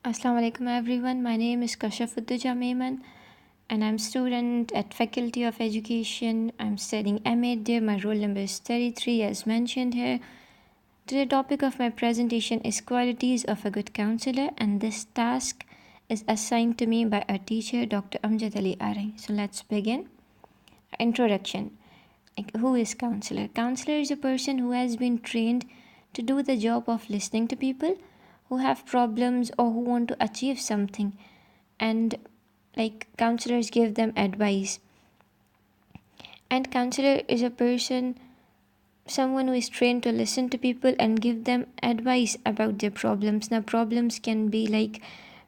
Assalamu alaikum everyone. My name is Kashaf and I'm student at Faculty of Education. I'm studying MA there. My roll number is 33 as mentioned here. Today topic of my presentation is qualities of a good counselor, and this task is assigned to me by our teacher Dr. Amjad Ali Arain. So let's begin. Introduction. Who is counselor? Counselor is a person who has been trained to do the job of listening to people who have problems or who want to achieve something, and counselors give them advice. And counselor is a person, someone who is trained to listen to people and give them advice about their problems. Now problems can be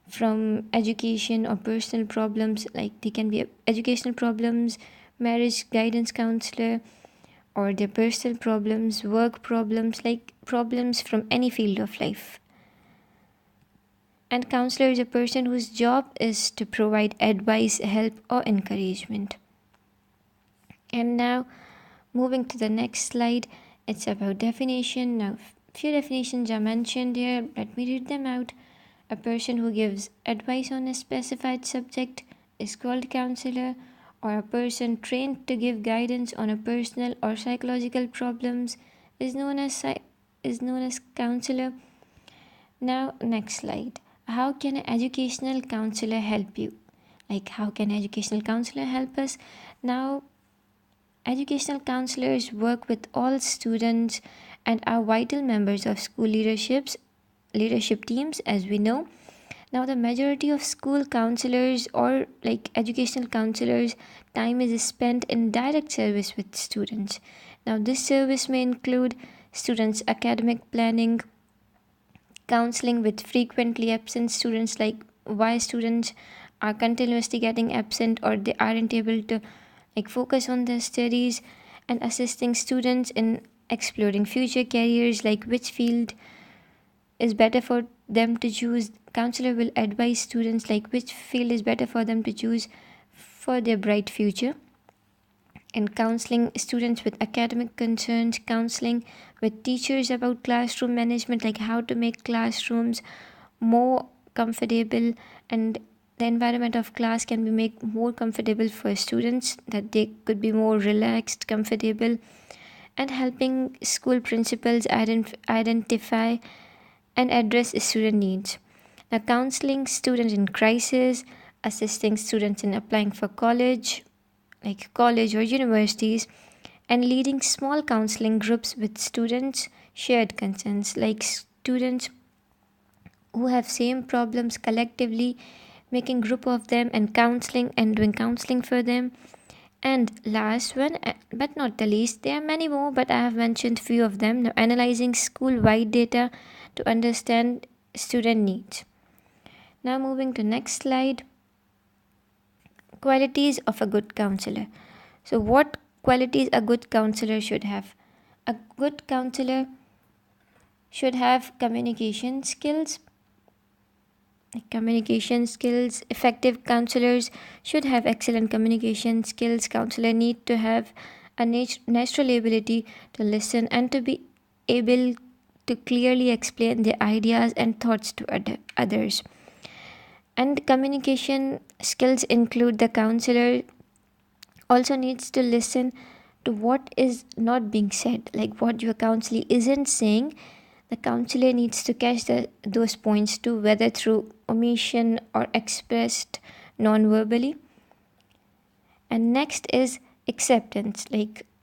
from education or personal problems, they can be educational problems, marriage guidance counselor, or their personal problems, work problems, problems from any field of life. And counselor is a person whose job is to provide advice, help, or encouragement. And now, moving to the next slide, it's about definition. Now, few definitions are mentioned here. Let me read them out. A person who gives advice on a specified subject is called counselor, or a person trained to give guidance on a personal or psychological problems is known as counselor. Now, next slide. How can an educational counselor help you? How can an educational counselor help us? Now, educational counselors work with all students and are vital members of school leadership teams, as we know. Now, the majority of school counselors or educational counselors' time is spent in direct service with students. Now, this service may include students' academic planning, counseling with frequently absent students, like why students are continuously getting absent or they aren't able to focus on their studies, and assisting students in exploring future careers, like which field is better for them to choose. Counselor will advise students which field is better for them to choose for their bright future. And counseling students with academic concerns, counseling with teachers about classroom management, like how to make classrooms more comfortable, and the environment of class can be made more comfortable for students, that they could be more relaxed, comfortable. And helping school principals identify and address student needs. Now, counseling students in crisis, assisting students in applying for college or universities, and leading small counseling groups with students' shared concerns, like students who have same problems collectively, making group of them and counseling and doing counseling for them. And last one, but not the least, there are many more, but I have mentioned few of them. Now, analyzing school-wide data to understand student needs. Now, moving to next slide. Qualities of a good counselor. So, what qualities a good counselor should have? A good counselor should have communication skills. Effective counselors should have excellent communication skills. Counselor need to have a natural ability to listen and to be able to clearly explain their ideas and thoughts to others. And communication skills include the counselor also needs to listen to what is not being said, like what your counselor isn't saying. The counselor needs to catch those points too, whether through omission or expressed non-verbally. And next is acceptance.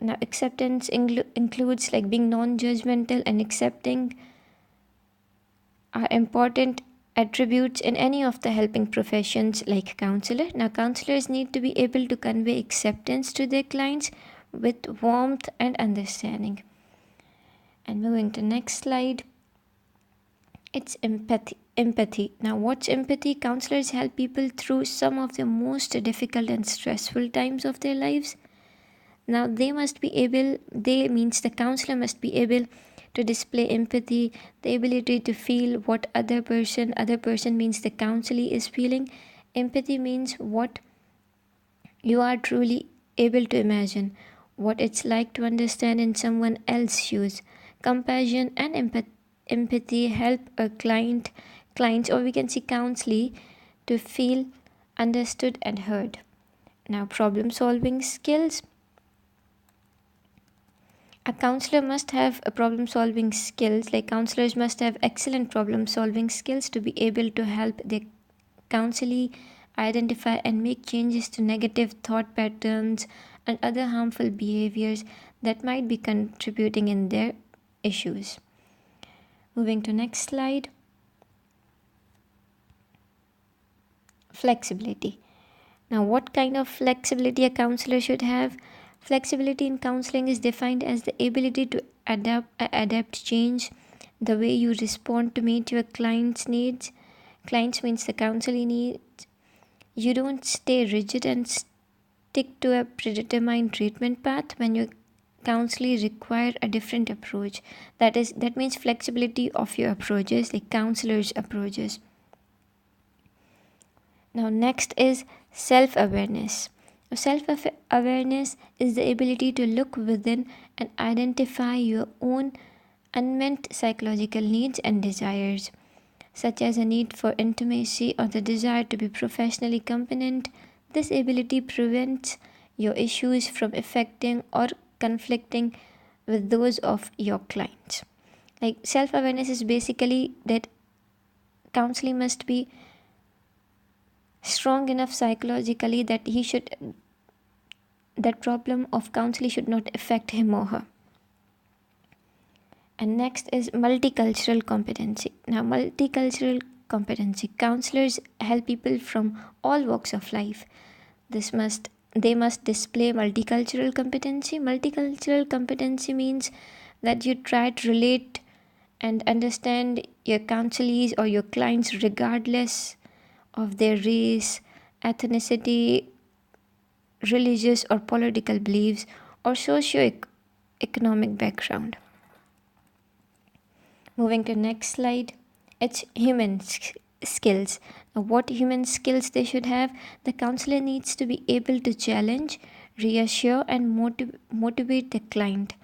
Now acceptance includes being non-judgmental and accepting are important attributes in any of the helping professions like counselor. Now, counselors need to be able to convey acceptance to their clients with warmth and understanding. And moving to next slide, it's empathy. Now, what's empathy? Counselors help people through some of the most difficult and stressful times of their lives. Now, the counselor must be able to display empathy, the ability to feel what other person means the counselee is feeling. Empathy means what you are truly able to imagine, what it's like to understand in someone else's shoes. Compassion and empathy help a client clients, or we can say counselee, to feel understood and heard. Now, problem solving skills. A counselor must have a problem solving skills, like counselors must have excellent problem solving skills to be able to help their counselee identify and make changes to negative thought patterns and other harmful behaviors that might be contributing in their issues. Moving to next slide. Flexibility. Now, what kind of flexibility a counselor should have? Flexibility in counseling is defined as the ability to adapt change the way you respond to meet your client's needs. Clients means the counseling needs. You don't stay rigid and stick to a predetermined treatment path when your counselee require a different approach. That means flexibility of your approaches, like counselors' approaches. Now, next is self-awareness. Self-awareness is the ability to look within and identify your own unmet psychological needs and desires, such as a need for intimacy or the desire to be professionally competent. This ability prevents your issues from affecting or conflicting with those of your clients. Like, self-awareness is basically that counseling must be strong enough psychologically that that problem of counseling should not affect him or her. And next is multicultural competency. Now, multicultural competency. Counselors help people from all walks of life. They must display multicultural competency. Multicultural competency means that you try to relate and understand your counselees or your clients regardless of their race, ethnicity, religious or political beliefs, or socio-economic background. Moving to next slide, it's human skills. Now, what human skills they should have? The counselor needs to be able to challenge, reassure, and motivate the client,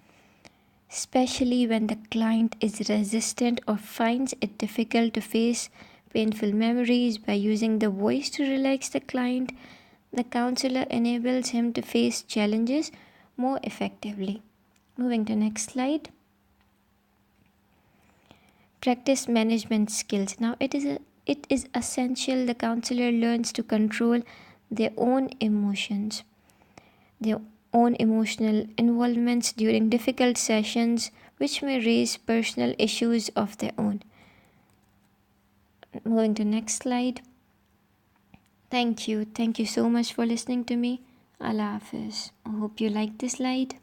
especially when the client is resistant or finds it difficult to face painful memories. By using the voice to relax the client, the counselor enables him to face challenges more effectively. Moving to next slide. Practice management skills. Now, it is essential the counselor learns to control their own emotions, their own emotional involvements during difficult sessions, which may raise personal issues of their own. Moving to next slide. Thank you so much for listening to me. Allah Hafiz. I hope you liked this slide.